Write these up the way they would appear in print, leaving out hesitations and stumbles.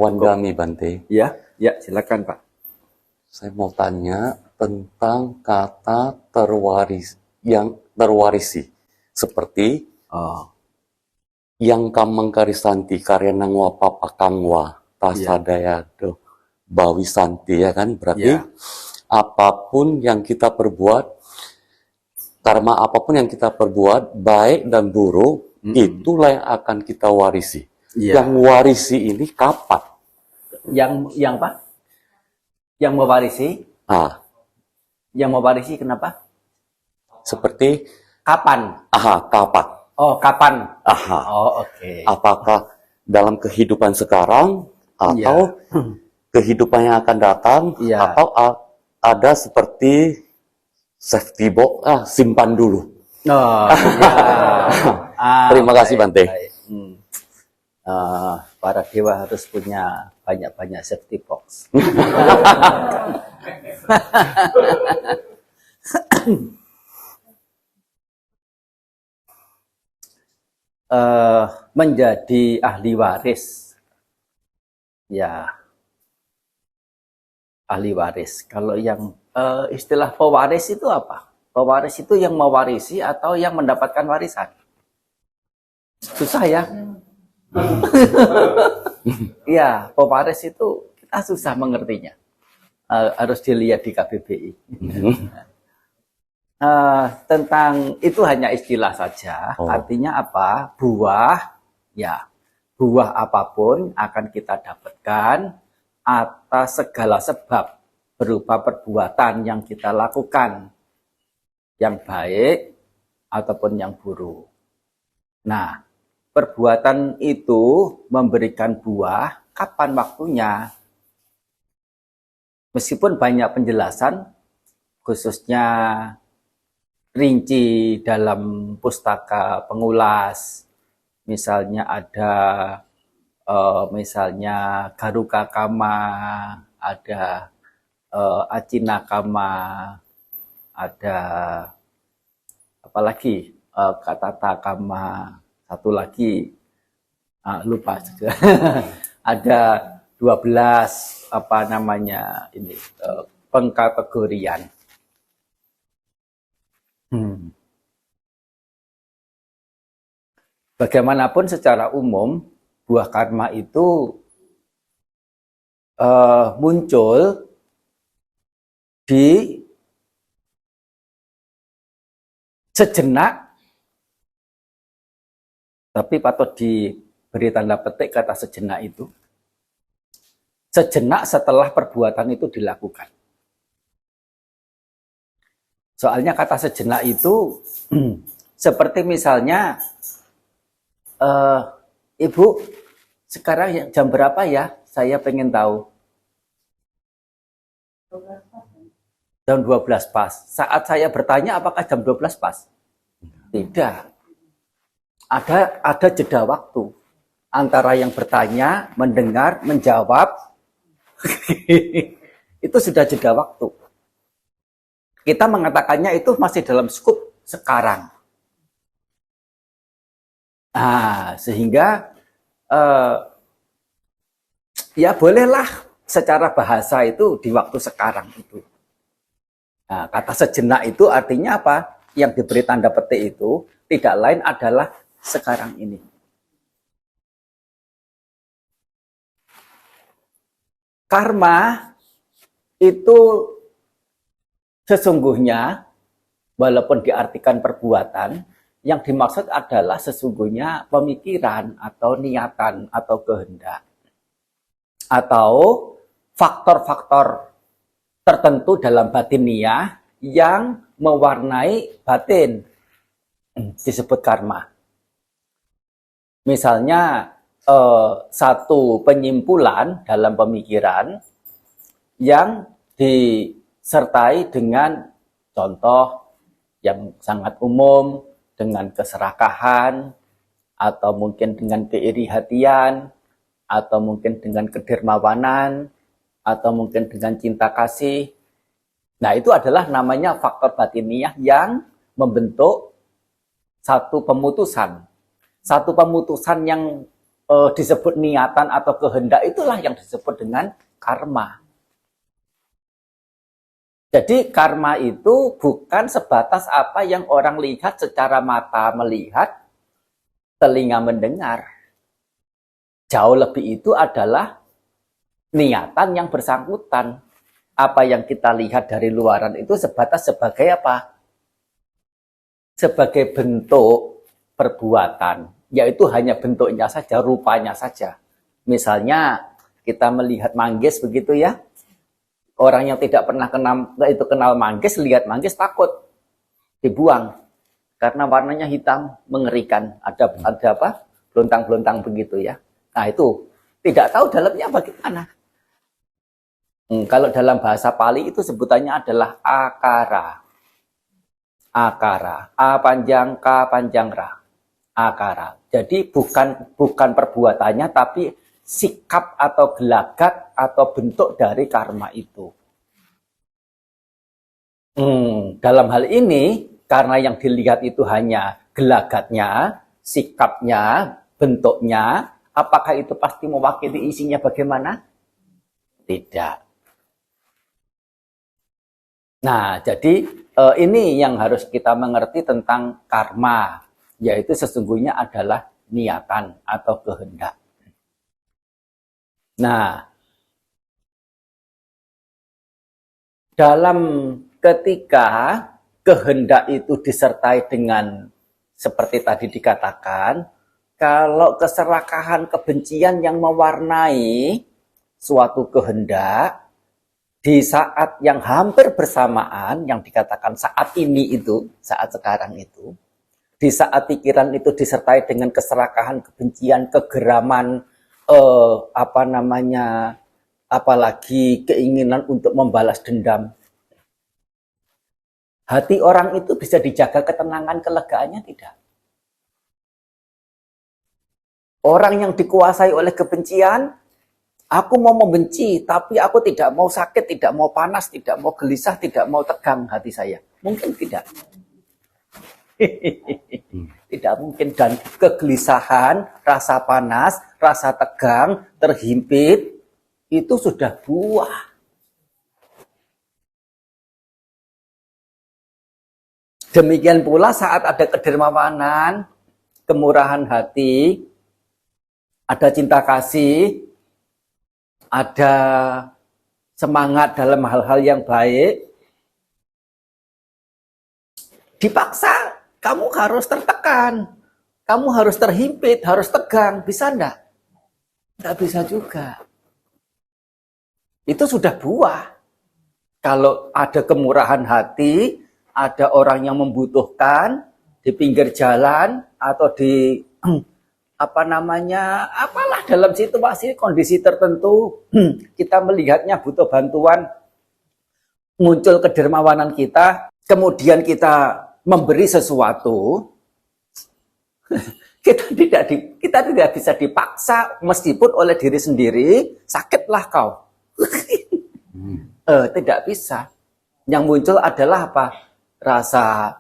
Wandami Bante. Ya, ya silakan Pak. Saya mau tanya tentang kata yang terwarisi. Seperti yang kamang karisanti karya nangwa papa kangwa tasadayado bawi santi, ya kan? Berarti apapun yang kita perbuat, karma apapun yang kita perbuat, baik dan buruk, itulah yang akan kita warisi. Yang warisi ini kapan? Yang Pak? Yang mewarisi? Yang mewarisi kenapa? Seperti kapan? Kapan? Oh, kapan? Oke. Apakah dalam kehidupan sekarang atau kehidupan yang akan datang, atau ada seperti safety box, simpan dulu. Terima kasih Bante. Para dewa harus punya banyak-banyak safety box. Menjadi ahli waris, ya, ahli waris. Kalau yang istilah pewaris itu apa? Pewaris itu yang mewarisi atau yang mendapatkan warisan? Susah ya. Ya, pewaris itu kita susah mengertinya. Harus dilihat di KBBI. Tentang itu hanya istilah saja. Artinya apa? Buah, ya, buah apapun akan kita dapatkan atas segala sebab berupa perbuatan yang kita lakukan, yang baik ataupun yang buruk. Nah, perbuatan itu memberikan buah kapan waktunya? Meskipun banyak penjelasan, khususnya rinci dalam pustaka pengulas, misalnya ada misalnya Garuka Kama, ada Acina Kama, ada apalagi Katata Kama, satu lagi lupa sudah. Ada 12 apa namanya ini pengkategorian. Bagaimanapun secara umum buah karma itu muncul di sejenak, tapi patut diberi tanda petik kata sejenak itu. Sejenak setelah perbuatan itu dilakukan. Soalnya kata sejenak itu seperti misalnya, Ibu, sekarang jam berapa ya? Saya pengen tahu. Jam 12 pas. Saat saya bertanya apakah jam 12 pas? Tidak. Ada jeda waktu antara yang bertanya, mendengar, menjawab. Itu sudah jeda waktu. Kita mengatakannya itu masih dalam skup sekarang. Sehingga ya bolehlah secara bahasa itu di waktu sekarang itu. Nah, kata sejenak itu artinya apa? Yang diberi tanda petik itu tidak lain adalah sekarang ini. Karma itu sesungguhnya, walaupun diartikan perbuatan, yang dimaksud adalah sesungguhnya pemikiran atau niatan atau kehendak. Atau faktor-faktor tertentu dalam batiniah yang mewarnai batin. Disebut karma. Misalnya, satu penyimpulan dalam pemikiran yang disertai dengan contoh yang sangat umum, dengan keserakahan, atau mungkin dengan keirihatian, atau mungkin dengan kedermawanan, atau mungkin dengan cinta kasih. Nah, itu adalah namanya faktor batiniah yang membentuk satu pemutusan. Satu pemutusan yang disebut niatan atau kehendak, itulah yang disebut dengan karma. Jadi karma itu bukan sebatas apa yang orang lihat secara mata melihat, telinga mendengar. Jauh lebih itu adalah niatan yang bersangkutan. Apa yang kita lihat dari luaran itu sebatas sebagai apa? Sebagai bentuk perbuatan, yaitu hanya bentuknya saja, rupanya saja. Misalnya kita melihat manggis begitu ya. Orang yang tidak pernah kenal manggis, lihat manggis takut, dibuang karena warnanya hitam, mengerikan. Ada apa? Belontang-belontang begitu ya. Nah itu tidak tahu dalamnya bagaimana. Kalau dalam bahasa Pali itu sebutannya adalah akara. Akara, a panjang, k panjang, ra. Akara. Jadi bukan perbuatannya, tapi sikap atau gelagat atau bentuk dari karma itu. Dalam hal ini, karena yang dilihat itu hanya gelagatnya, sikapnya, bentuknya, apakah itu pasti mewakili isinya bagaimana? Tidak. Nah, jadi ini yang harus kita mengerti tentang karma, yaitu sesungguhnya adalah niatan atau kehendak. Nah, dalam ketika kehendak itu disertai dengan seperti tadi dikatakan, kalau keserakahan kebencian yang mewarnai suatu kehendak di saat yang hampir bersamaan, yang dikatakan saat ini itu, saat sekarang itu, di saat pikiran itu disertai dengan keserakahan kebencian, kegeraman, apalagi keinginan untuk membalas dendam. Hati orang itu bisa dijaga ketenangan, kelegaannya tidak. Orang yang dikuasai oleh kebencian, aku mau membenci, tapi aku tidak mau sakit, tidak mau panas, tidak mau gelisah, tidak mau tegang hati saya. Mungkin tidak. Tidak mungkin. Dan kegelisahan, rasa panas, rasa tegang, terhimpit, itu sudah buah. Demikian pula saat ada kedermawanan, kemurahan hati, ada cinta kasih, ada semangat dalam hal-hal yang baik, dipaksa kamu harus tertekan, kamu harus terhimpit, harus tegang. Bisa enggak? Enggak bisa juga. Itu sudah buah. Kalau ada kemurahan hati, ada orang yang membutuhkan di pinggir jalan atau di apalah dalam situasi kondisi tertentu, kita melihatnya butuh bantuan, muncul kedermawanan kita, kemudian kita memberi sesuatu, kita tidak bisa dipaksa meskipun oleh diri sendiri, sakitlah kau. Tidak bisa. Yang muncul adalah apa? Rasa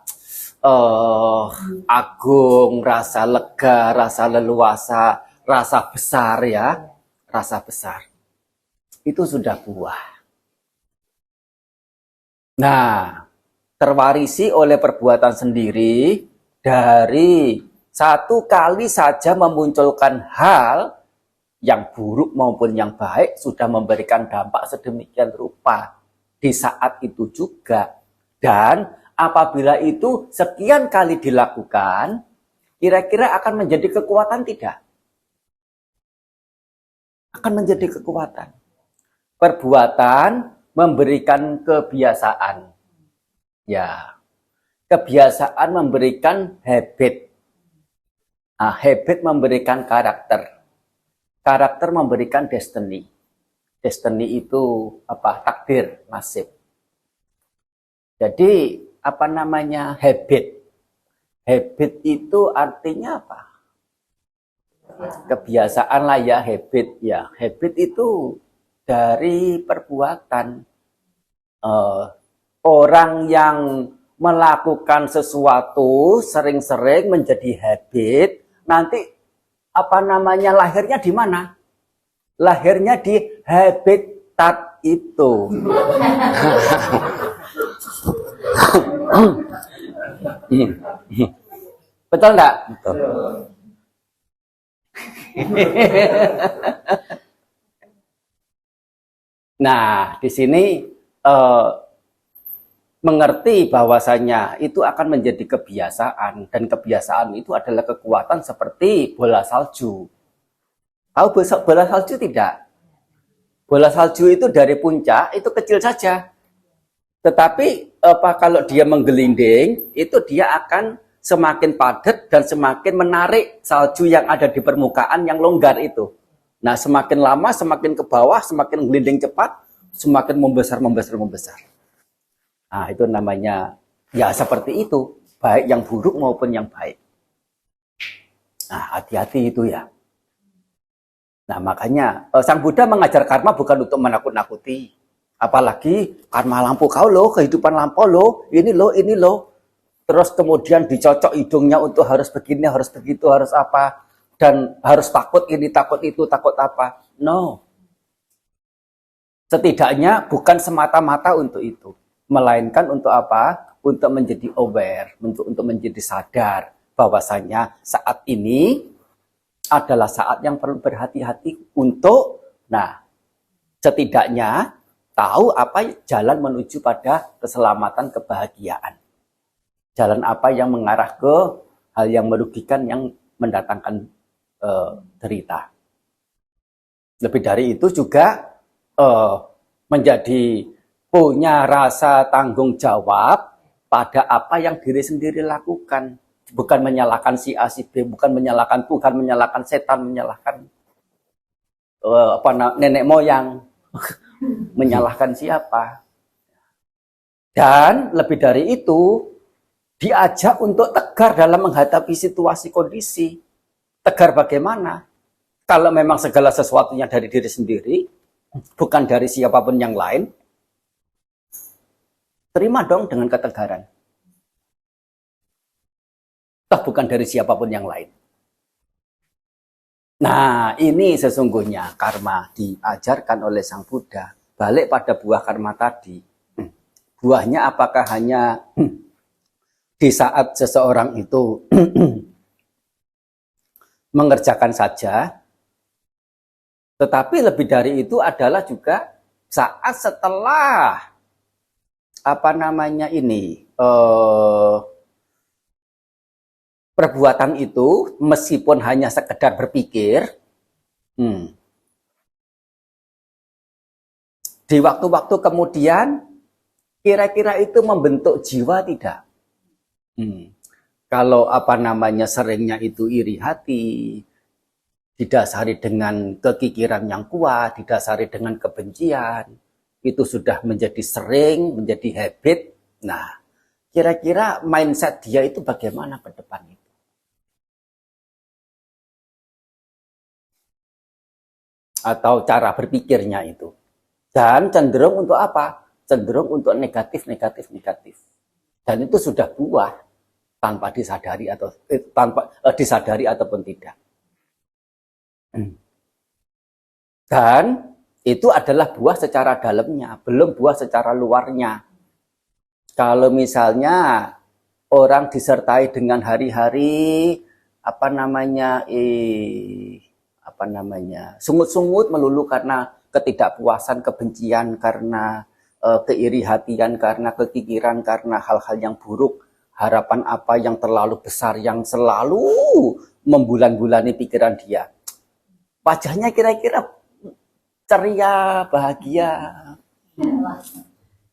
agung, rasa lega, rasa leluasa, rasa besar ya, rasa besar. Itu sudah buah. Nah, terwarisi oleh perbuatan sendiri dari satu kali saja memunculkan hal yang buruk maupun yang baik sudah memberikan dampak sedemikian rupa di saat itu juga. Dan apabila itu sekian kali dilakukan, kira-kira akan menjadi kekuatan tidak? Akan menjadi kekuatan. Perbuatan memberikan kebiasaan. Ya, kebiasaan memberikan habit. Nah, habit memberikan karakter. Karakter memberikan destiny. Destiny itu apa? Takdir, nasib. Jadi habit. Habit itu artinya apa? Kebiasaan lah ya, habit ya. Habit itu dari perbuatan. Orang yang melakukan sesuatu sering-sering menjadi habit, nanti apa namanya lahirnya di mana? Lahirnya di habitat itu. Betul enggak? Betul. Nah, di sini mengerti bahwasanya itu akan menjadi kebiasaan, dan kebiasaan itu adalah kekuatan seperti bola salju. Tahu bola salju tidak? Bola salju itu dari puncak itu kecil saja. Tetapi kalau dia menggelinding, itu dia akan semakin padat dan semakin menarik salju yang ada di permukaan yang longgar itu. Nah, semakin lama, semakin ke bawah, semakin gelinding cepat, semakin membesar. Nah, itu namanya, ya seperti itu. Baik yang buruk maupun yang baik. Nah, hati-hati itu ya. Nah, makanya Sang Buddha mengajar karma bukan untuk menakut-nakuti. Apalagi karma lampau kau loh, kehidupan lampau loh, ini loh. Terus kemudian dicocok hidungnya untuk harus begini, harus begitu, harus apa. Dan harus takut ini, takut itu, takut apa. No. Setidaknya bukan semata-mata untuk itu. Melainkan untuk apa? Untuk menjadi aware, untuk menjadi sadar bahwasanya saat ini adalah saat yang perlu berhati-hati untuk, nah, setidaknya tahu apa jalan menuju pada keselamatan, kebahagiaan. Jalan apa yang mengarah ke hal yang merugikan, yang mendatangkan derita. Lebih dari itu juga menjadi punya rasa tanggung jawab pada apa yang diri sendiri lakukan. Bukan menyalahkan si A, si B, bukan menyalahkan Tuhan, menyalahkan setan, menyalahkan nenek moyang, menyalahkan siapa. Dan lebih dari itu, diajak untuk tegar dalam menghadapi situasi kondisi. Tegar bagaimana? Kalau memang segala sesuatunya dari diri sendiri, bukan dari siapapun yang lain, terima dong dengan ketegaran. Toh bukan dari siapapun yang lain. Nah, ini sesungguhnya karma diajarkan oleh Sang Buddha. Balik pada buah karma tadi. Buahnya apakah hanya di saat seseorang itu mengerjakan saja, tetapi lebih dari itu adalah juga saat setelah perbuatan itu, meskipun hanya sekedar berpikir, di waktu-waktu kemudian kira-kira itu membentuk jiwa tidak? Kalau seringnya itu iri hati, didasari dengan kekikiran yang kuat, didasari dengan kebencian, itu sudah menjadi sering, menjadi habit. Nah, kira-kira mindset dia itu bagaimana ke depan itu? Atau cara berpikirnya itu. Dan cenderung untuk apa? Cenderung untuk negatif. Dan itu sudah buah tanpa disadari disadari ataupun tidak. Dan itu adalah buah secara dalamnya, belum buah secara luarnya. Kalau misalnya orang disertai dengan hari-hari sungut-sungut melulu karena ketidakpuasan, kebencian, karena keiri hatian, karena kekikiran, karena hal-hal yang buruk, harapan apa yang terlalu besar yang selalu membulan-bulani pikiran dia. Wajahnya kira-kira ceria, bahagia,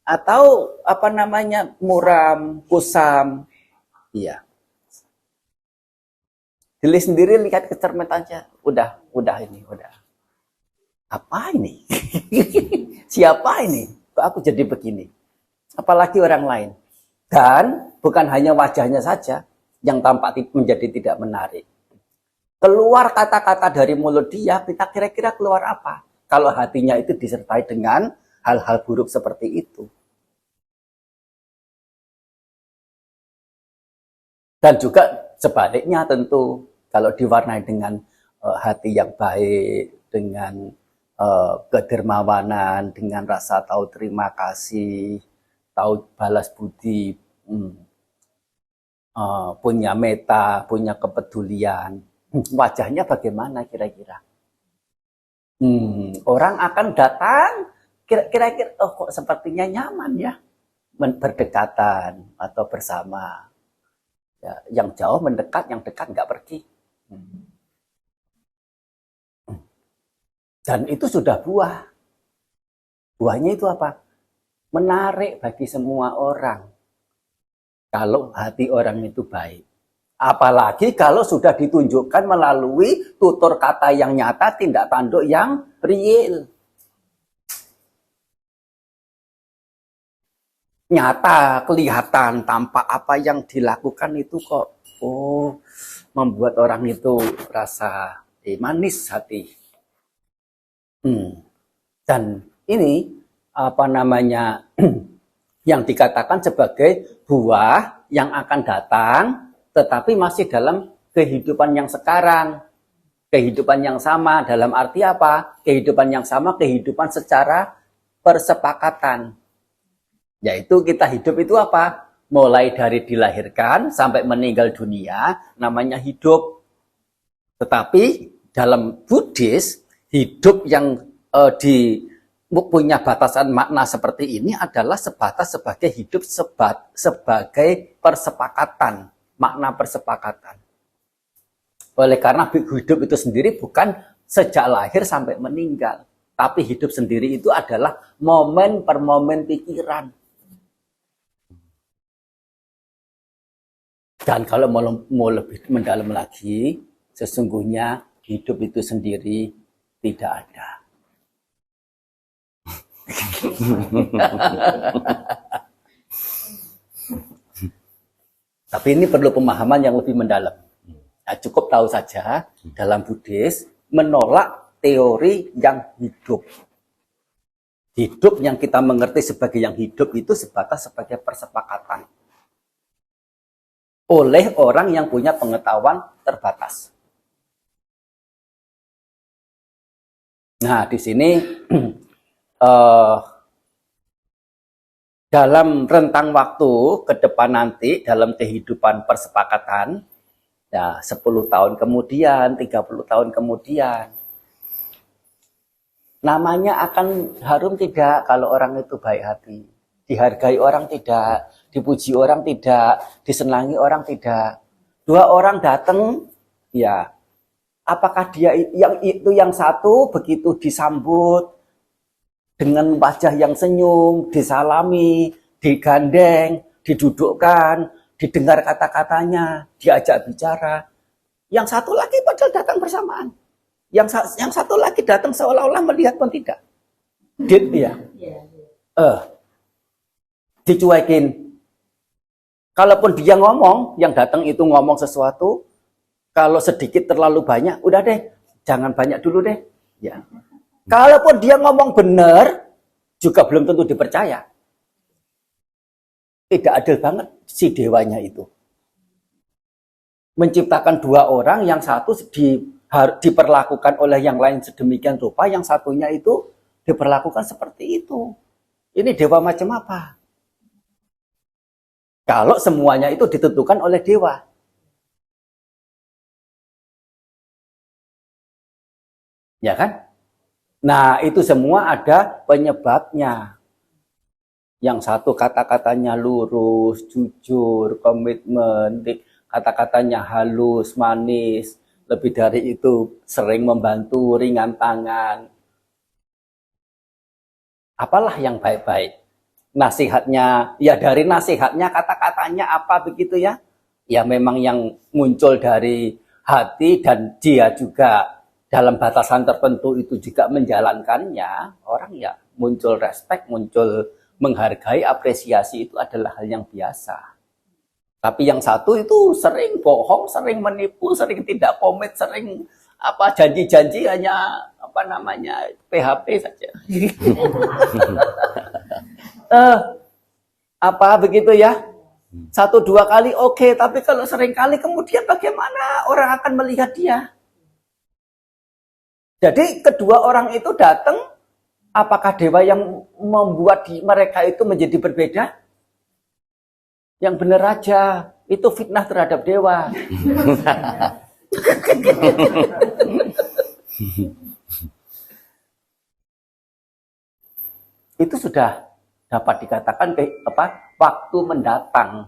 atau muram, kusam. Iya. Diri sendiri lihat ke cermin aja, udah. Apa ini? Siapa ini? Kok aku jadi begini? Apalagi orang lain. Dan bukan hanya wajahnya saja yang tampak menjadi tidak menarik. Keluar kata-kata dari mulut dia, kita kira-kira keluar apa? Kalau hatinya itu disertai dengan hal-hal buruk seperti itu. Dan juga sebaliknya tentu, kalau diwarnai dengan hati yang baik, dengan kedermawanan, dengan rasa tahu terima kasih, tahu balas budi, punya meta, punya kepedulian. Wajahnya bagaimana kira-kira? Orang akan datang, kira-kira, oh kok sepertinya nyaman ya, berdekatan atau bersama. Ya, yang jauh mendekat, yang dekat nggak pergi. Dan itu sudah buah. Buahnya itu apa? Menarik bagi semua orang. Kalau hati orang itu baik. Apalagi kalau sudah ditunjukkan melalui tutur kata yang nyata, tindak tanduk yang real. Nyata, kelihatan, tampak apa yang dilakukan itu kok, membuat orang itu rasa manis hati. Dan ini apa namanya yang dikatakan sebagai buah yang akan datang, tetapi masih dalam kehidupan yang sekarang, kehidupan yang sama. Dalam arti apa? Kehidupan yang sama, kehidupan secara persepakatan. Yaitu kita hidup itu apa? Mulai dari dilahirkan sampai meninggal dunia, namanya hidup. Tetapi dalam Buddhis, hidup yang punya batasan makna seperti ini adalah sebatas sebagai hidup sebagai persepakatan, makna persepakatan. Oleh karena hidup itu sendiri bukan sejak lahir sampai meninggal, tapi hidup sendiri itu adalah momen per momen pikiran. Dan kalau mau lebih mendalam lagi, sesungguhnya hidup itu sendiri tidak ada. Tapi ini perlu pemahaman yang lebih mendalam. Nah, cukup tahu saja dalam Buddhis menolak teori yang hidup. Hidup yang kita mengerti sebagai yang hidup itu sebatas sebagai persepakatan oleh orang yang punya pengetahuan terbatas. Nah, di sini dalam rentang waktu ke depan nanti, dalam kehidupan persepakatan, ya 10 tahun kemudian, 30 tahun kemudian, namanya akan harum tidak kalau orang itu baik hati. Dihargai orang tidak, dipuji orang tidak, disenangi orang tidak. Dua orang datang, ya, apakah dia yang satu begitu disambut dengan wajah yang senyum, disalami, digandeng, didudukkan, didengar kata-katanya, diajak bicara. Yang satu lagi padahal datang bersamaan. Yang satu lagi datang seolah-olah melihat pun tidak. Ya. Dicuekin. Kalaupun dia ngomong, yang datang itu ngomong sesuatu, kalau sedikit terlalu banyak, udah deh, jangan banyak dulu deh. Ya. Kalaupun dia ngomong benar, juga belum tentu dipercaya. Tidak adil banget si dewanya itu. Menciptakan dua orang, yang satu diperlakukan oleh yang lain sedemikian rupa, yang satunya itu diperlakukan seperti itu. Ini dewa macam apa? Kalau semuanya itu ditentukan oleh dewa. Ya kan? Nah, itu semua ada penyebabnya. Yang satu kata-katanya lurus, jujur, komitmen, kata-katanya halus, manis. Lebih dari itu, sering membantu, ringan tangan. Apalah yang baik-baik? Nasihatnya, ya dari nasihatnya, kata-katanya apa begitu ya? Ya memang yang muncul dari hati dan dia juga dalam batasan tertentu itu juga menjalankannya, orang ya muncul respect, muncul menghargai, apresiasi itu adalah hal yang biasa. Tapi yang satu itu sering bohong, sering menipu, sering tidak komit, sering janji-janji hanya PHP saja. Begitu ya? 1-2 kali oke, tapi kalau sering kali kemudian bagaimana orang akan melihat dia? Jadi kedua orang itu datang, apakah dewa yang membuat mereka itu menjadi berbeda? Yang benar aja, itu fitnah terhadap dewa. Itu sudah dapat dikatakan waktu mendatang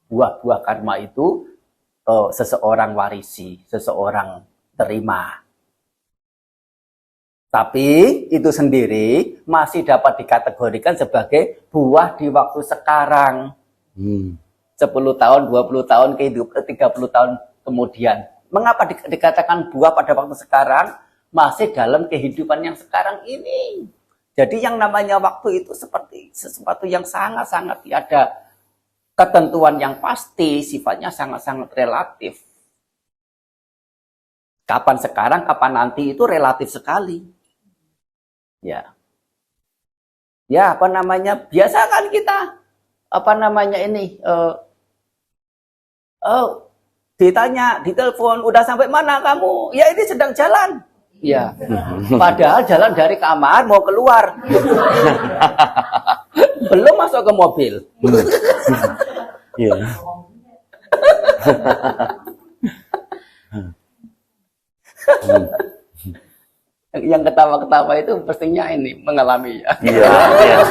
buah-buah karma itu seseorang warisi, seseorang terima. Tapi itu sendiri masih dapat dikategorikan sebagai buah di waktu sekarang. 10 tahun, 20 tahun, kehidupan 30 tahun kemudian. Mengapa dikatakan buah pada waktu sekarang? Masih dalam kehidupan yang sekarang ini. Jadi yang namanya waktu itu seperti sesuatu yang sangat-sangat tiada ketentuan yang pasti, sifatnya sangat-sangat relatif. Kapan sekarang, kapan nanti itu relatif sekali. Ya. Ya, apa namanya? Biasa kan kita ditanya, ditelepon, udah sampai mana kamu? Ya, ini sedang jalan. Ya. Padahal jalan dari kamar mau keluar. Belum masuk ke mobil. Iya. Yang ketawa-ketawa itu pastinya ini mengalami ya. Iya, iya.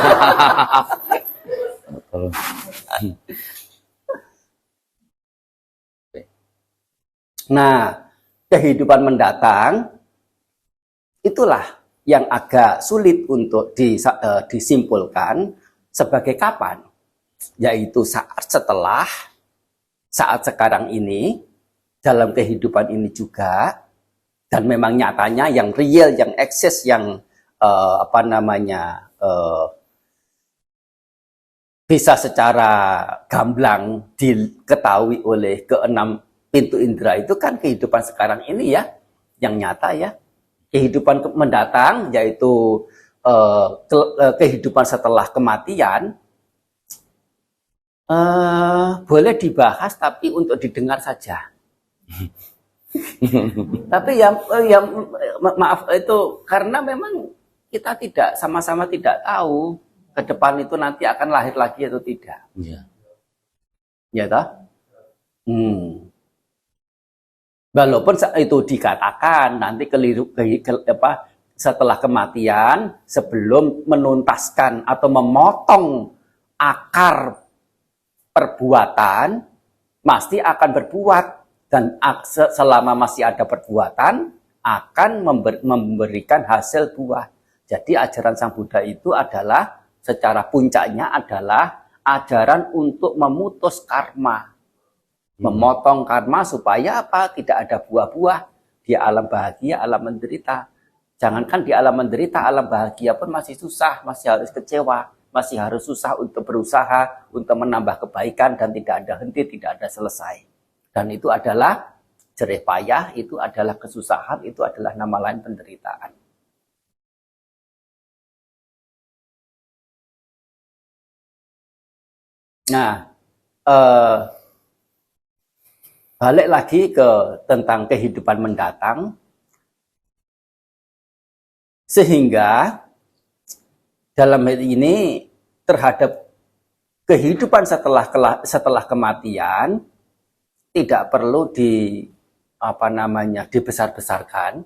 Betul. Nah, kehidupan mendatang itulah yang agak sulit untuk disimpulkan sebagai kapan, yaitu saat sekarang ini, dalam kehidupan ini juga. Dan memang nyatanya yang real, yang eksis, yang bisa secara gamblang diketahui oleh keenam pintu indera itu kan kehidupan sekarang ini ya, yang nyata ya. Kehidupan mendatang yaitu kehidupan setelah kematian boleh dibahas tapi untuk didengar saja. Tapi maaf itu karena memang kita sama-sama tidak tahu ke depan itu nanti akan lahir lagi atau tidak. Iya. Ya toh? Walaupun itu dikatakan nanti setelah kematian sebelum menuntaskan atau memotong akar perbuatan pasti akan berbuat. Dan selama masih ada perbuatan, akan memberikan hasil buah. Jadi ajaran Sang Buddha itu adalah, secara puncaknya adalah ajaran untuk memutus karma. Memotong karma supaya apa? Tidak ada buah-buah di alam bahagia, alam menderita. Jangankan di alam menderita, alam bahagia pun masih susah, masih harus kecewa, masih harus susah untuk berusaha, untuk menambah kebaikan, dan tidak ada henti, tidak ada selesai. Dan itu adalah jerih payah, itu adalah kesusahan, itu adalah nama lain penderitaan. Nah, balik lagi tentang kehidupan mendatang, sehingga dalam hal ini terhadap kehidupan setelah kematian tidak perlu dibesar-besarkan.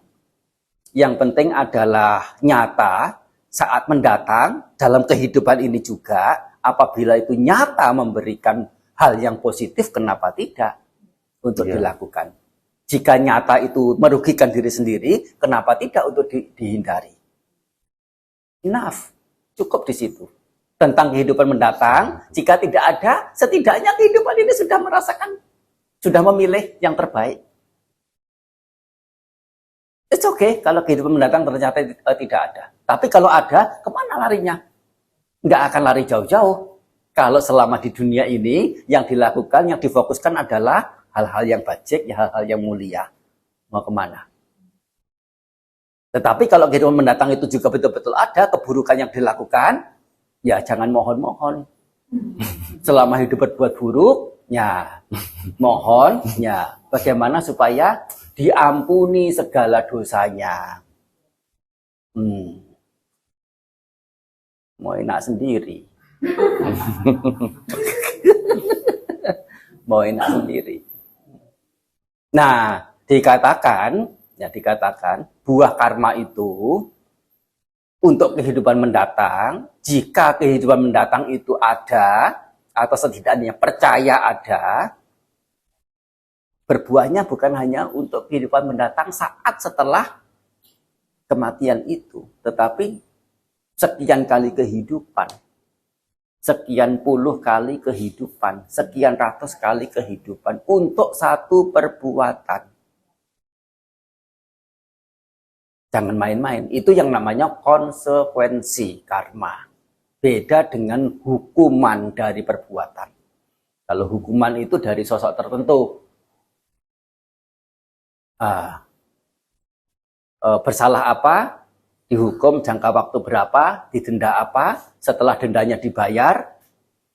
Yang penting adalah nyata saat mendatang dalam kehidupan ini juga. Apabila itu nyata memberikan hal yang positif, kenapa tidak untuk dilakukan? Jika nyata itu merugikan diri sendiri, kenapa tidak untuk dihindari? Enough, cukup di situ. Tentang kehidupan mendatang, jika tidak ada, setidaknya kehidupan ini sudah merasakan, sudah memilih yang terbaik. It's okay kalau kehidupan mendatang ternyata tidak ada. Tapi kalau ada, kemana larinya? Nggak akan lari jauh-jauh. Kalau selama di dunia ini, yang dilakukan, yang difokuskan adalah hal-hal yang bajik, hal-hal yang mulia. Mau kemana? Tetapi kalau kehidupan mendatang itu juga betul-betul ada, keburukan yang dilakukan, ya jangan mohon-mohon. Selama hidup berbuat buruk, ya mohon, ya bagaimana supaya diampuni segala dosanya. Mau enak sendiri. Mau enak sendiri. Nah, dikatakan buah karma itu untuk kehidupan mendatang, jika kehidupan mendatang itu ada, atau setidaknya percaya ada, berbuahnya bukan hanya untuk kehidupan mendatang saat setelah kematian itu, tetapi sekian kali kehidupan, sekian puluh kali kehidupan, sekian ratus kali kehidupan untuk satu perbuatan. Jangan main-main. Itu yang namanya konsekuensi karma. Beda dengan hukuman dari perbuatan. Kalau hukuman itu dari sosok tertentu. Bersalah apa? Dihukum jangka waktu berapa? Didenda apa? Setelah dendanya dibayar,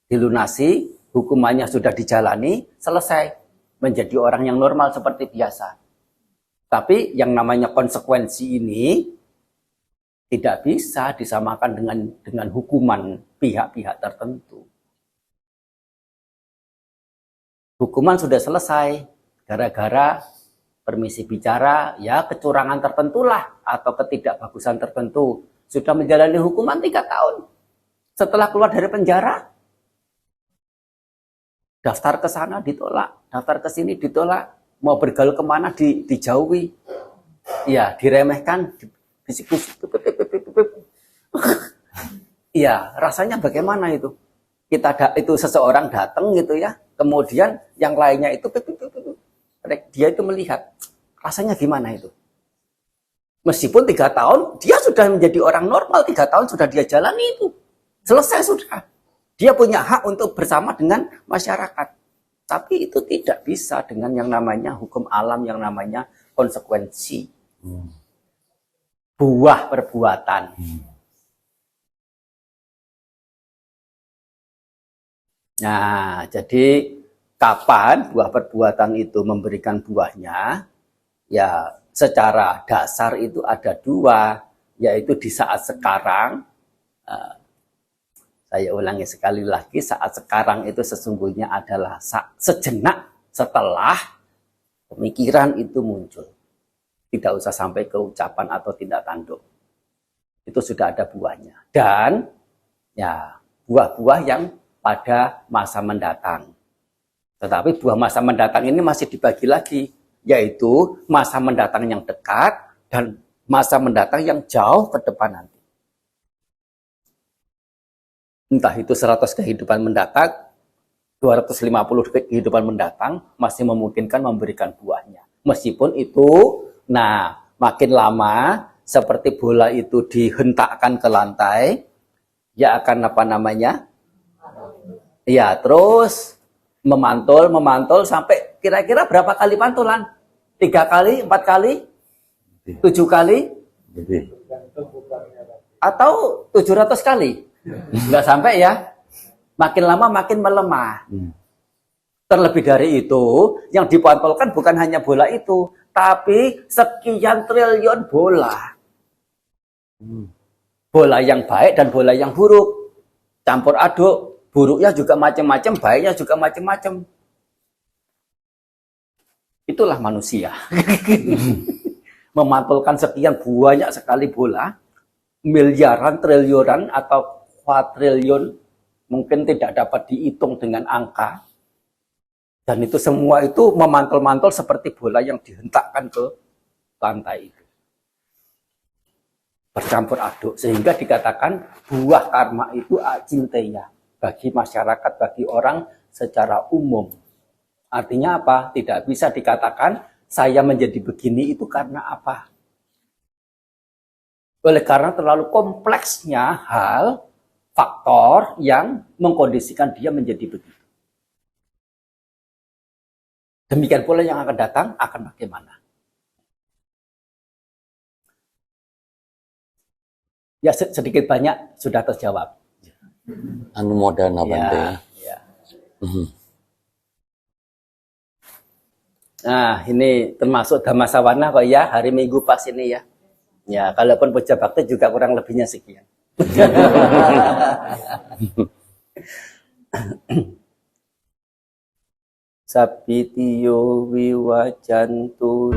dilunasi, hukumannya sudah dijalani, selesai. Menjadi orang yang normal seperti biasa. Tapi yang namanya konsekuensi ini tidak bisa disamakan dengan hukuman pihak-pihak tertentu. Hukuman sudah selesai gara-gara permisi bicara, ya kecurangan tertentu lah, atau ketidakbagusan tertentu. Sudah menjalani hukuman 3 tahun. Setelah keluar dari penjara, daftar ke sana ditolak, daftar ke sini ditolak, mau bergaul kemana dijauhi, ya diremehkan, bisik-bisik, ya rasanya bagaimana itu? Itu seseorang datang gitu ya, kemudian yang lainnya itu dia itu melihat, rasanya gimana itu? Meskipun 3 tahun dia sudah menjadi orang normal, 3 tahun sudah dia jalani itu, selesai sudah, dia punya hak untuk bersama dengan masyarakat. Tapi itu tidak bisa dengan yang namanya hukum alam, yang namanya konsekuensi. Buah perbuatan. Nah, jadi kapan buah perbuatan itu memberikan buahnya? Ya, secara dasar itu ada 2, yaitu di saat sekarang. Saya ulangi sekali lagi, saat sekarang itu sesungguhnya adalah sejenak setelah pemikiran itu muncul. Tidak usah sampai ke ucapan atau tindak tanduk. Itu sudah ada buahnya. Dan ya buah-buah yang pada masa mendatang. Tetapi buah masa mendatang ini masih dibagi lagi, yaitu masa mendatang yang dekat dan masa mendatang yang jauh ke depan nanti. Entah itu 100 kehidupan mendatang, 250 kehidupan mendatang, masih memungkinkan memberikan buahnya. Meskipun itu, nah makin lama, seperti bola itu dihentakkan ke lantai, ya akan apa namanya? Ya terus memantul sampai kira-kira berapa kali pantulan? 3 kali, 4 kali, 7 kali, atau 700 kali? Nggak sampai ya, makin lama makin melemah. Terlebih dari itu, yang dipantulkan bukan hanya bola itu, tapi sekian triliun bola. Bola yang baik dan bola yang buruk. Campur aduk, buruknya juga macam-macam, baiknya juga macam-macam. Itulah manusia. Memantulkan sekian banyak sekali bola, miliaran, triliunan, atau kuadriliun, mungkin tidak dapat dihitung dengan angka. Dan itu semua itu memantul-mantul seperti bola yang dihentakkan ke lantai itu. Bercampur aduk, sehingga dikatakan buah karma itu acinteya bagi masyarakat, bagi orang secara umum. Artinya apa? Tidak bisa dikatakan saya menjadi begini itu karena apa? Oleh karena terlalu kompleksnya hal, faktor yang mengkondisikan dia menjadi begitu. Demikian pula yang akan datang akan bagaimana? Ya sedikit banyak sudah terjawab. Anu modana Bante. Ya. Nah ini termasuk Dhammasawana kok ya, hari Minggu pas ini ya. Ya, kalaupun puja bakti juga kurang lebihnya sekian. Sapitiyo wiwajantu